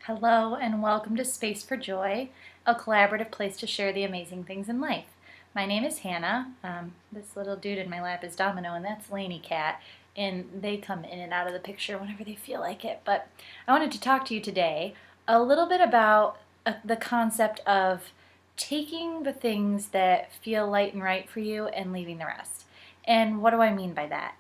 Hello and welcome to Space for Joy, a collaborative place to share the amazing things in life. My name is Hannah. This little dude in my lap is Domino, and that's Laney Cat, and they come in and out of the picture whenever they feel like it. But I wanted to talk to you today a little bit about the concept of taking the things that feel light and right for you and leaving the rest. And what do I mean by that?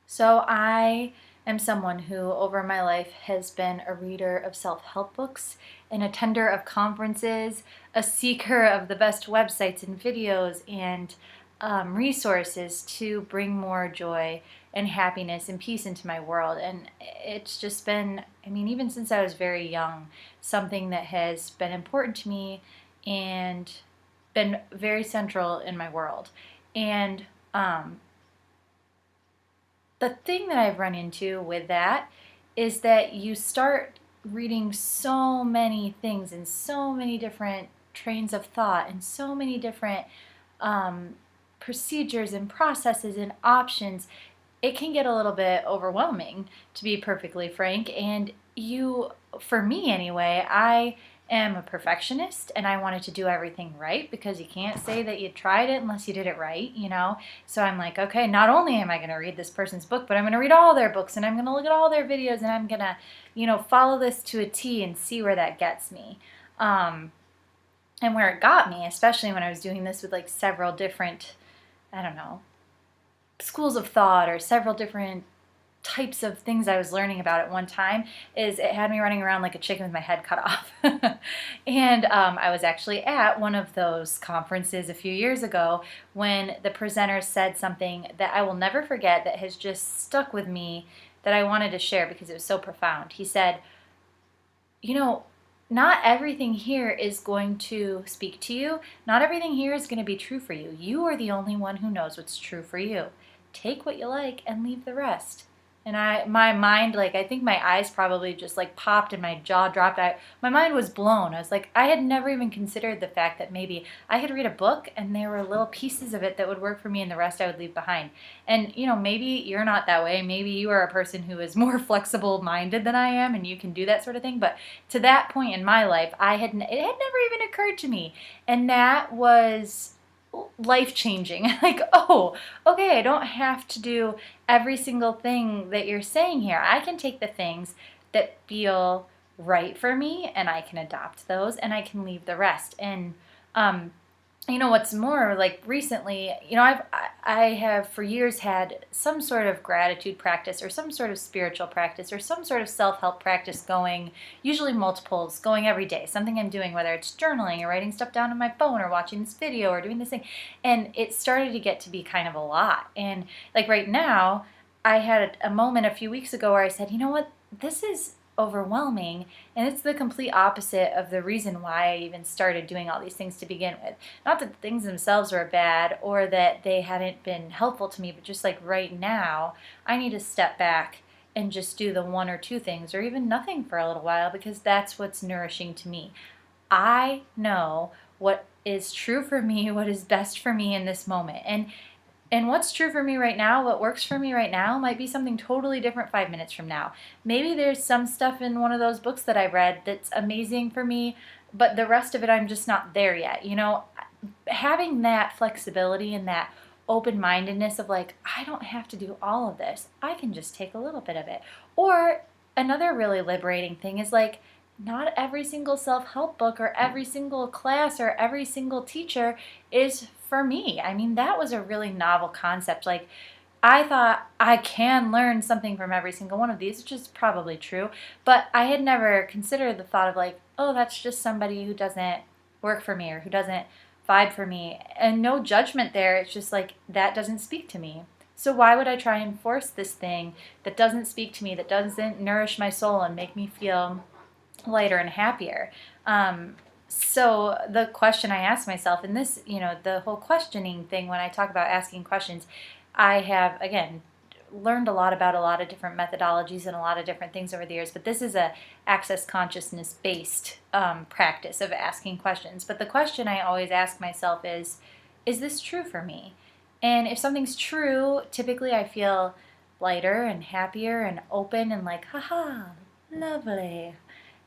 So I am someone who over my life has been a reader of self-help books, an attender of conferences, a seeker of the best websites and videos and resources to bring more joy and happiness and peace into my world. And it's just been, even since I was very young, something that has been important to me and been very central in my world. And the thing that I've run into with that is that you start reading so many things and so many different trains of thought and so many different procedures and processes and options. It can get a little bit overwhelming, to be perfectly frank. And for me anyway, I am a perfectionist and I wanted to do everything right because you can't say that you tried it unless you did it right. So I'm like, okay, not only am I going to read this person's book, but I'm going to read all their books and I'm going to look at all their videos and I'm going to, follow this to a T and see where that gets me. And where it got me, especially when I was doing this with like several different, I don't know, schools of thought or several different types of things I was learning about at one time, is it had me running around like a chicken with my head cut off. And I was actually at one of those conferences a few years ago when the presenter said something that I will never forget that has just stuck with me, that I wanted to share because it was so profound. He said, not everything here is going to speak to you. Not everything here is going to be true for you. You are the only one who knows what's true for you. Take what you like and leave the rest. And my mind, I think my eyes probably just popped and my jaw dropped. My mind was blown. I was like, I had never even considered the fact that maybe I could read a book and there were little pieces of it that would work for me and the rest I would leave behind. And, maybe you're not that way. Maybe you are a person who is more flexible minded than I am and you can do that sort of thing. But to that point in my life, it had never even occurred to me. And that was life-changing. Oh, okay, I don't have to do every single thing that you're saying here. I can take the things that feel right for me and I can adopt those and I can leave the rest. And what's more, recently, I have for years had some sort of gratitude practice or some sort of spiritual practice or some sort of self-help practice going, usually multiples, going every day. Something I'm doing, whether it's journaling or writing stuff down on my phone or watching this video or doing this thing. And it started to get to be kind of a lot. And right now, I had a moment a few weeks ago where I said, you know what, this is overwhelming, and it's the complete opposite of the reason why I even started doing all these things to begin with. Not that the things themselves were bad or that they hadn't been helpful to me, but just right now, I need to step back and just do the one or two things or even nothing for a little while because that's what's nourishing to me. I know what is true for me, what is best for me in this moment. And what's true for me right now, what works for me right now, might be something totally different 5 minutes from now. Maybe there's some stuff in one of those books that I read that's amazing for me, but the rest of it, I'm just not there yet. Having that flexibility and that open-mindedness of I don't have to do all of this. I can just take a little bit of it. Or another really liberating thing is not every single self-help book or every single class or every single teacher is for me. That was a really novel concept. I thought I can learn something from every single one of these, which is probably true, but I had never considered the thought of oh, that's just somebody who doesn't work for me or who doesn't vibe for me. And no judgment there. It's just that doesn't speak to me. So why would I try and force this thing that doesn't speak to me, that doesn't nourish my soul and make me feel lighter and happier? So the question I ask myself, and this, the whole questioning thing, when I talk about asking questions, I have, again, learned a lot about a lot of different methodologies and a lot of different things over the years, but this is a access consciousness based practice of asking questions. But the question I always ask myself is this true for me? And if something's true, typically I feel lighter and happier and open and haha, lovely.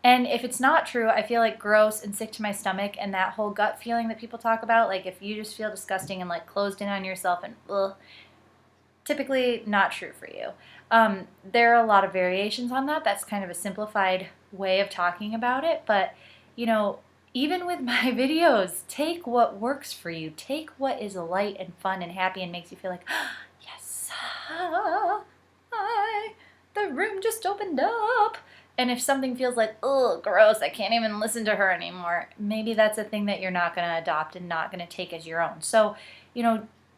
And if it's not true, I feel like gross and sick to my stomach, and that whole gut feeling that people talk about, like if you just feel disgusting and like closed in on yourself and ugh, typically not true for you. There are a lot of variations on that. That's kind of a simplified way of talking about it. But, you know, even with my videos, take what works for you. Take what is light and fun and happy and makes you feel like, yes, the room just opened up. And if something feels like, oh, gross, I can't even listen to her anymore, maybe that's a thing that you're not going to adopt and not going to take as your own. So,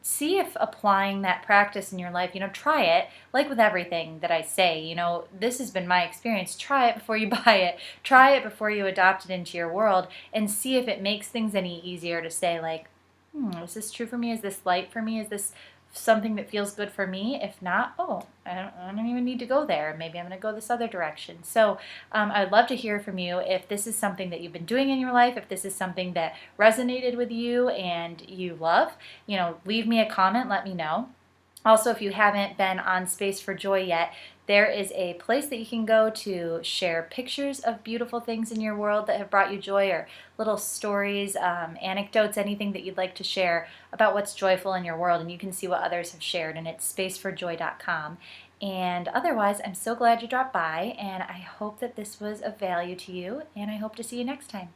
see if applying that practice in your life, try it. Like with everything that I say, this has been my experience. Try it before you buy it. Try it before you adopt it into your world, and see if it makes things any easier to say, like, is this true for me? Is this light for me? Is this something that feels good for me? If not, I don't even need to go there. Maybe I'm going to go this other direction. So I'd love to hear from you if this is something that you've been doing in your life, if this is something that resonated with you and you love. Leave me a comment, let me know. Also, if you haven't been on Space for Joy yet, there is a place that you can go to share pictures of beautiful things in your world that have brought you joy, or little stories, anecdotes, anything that you'd like to share about what's joyful in your world, and you can see what others have shared, and it's spaceforjoy.com. And otherwise, I'm so glad you dropped by, and I hope that this was of value to you, and I hope to see you next time.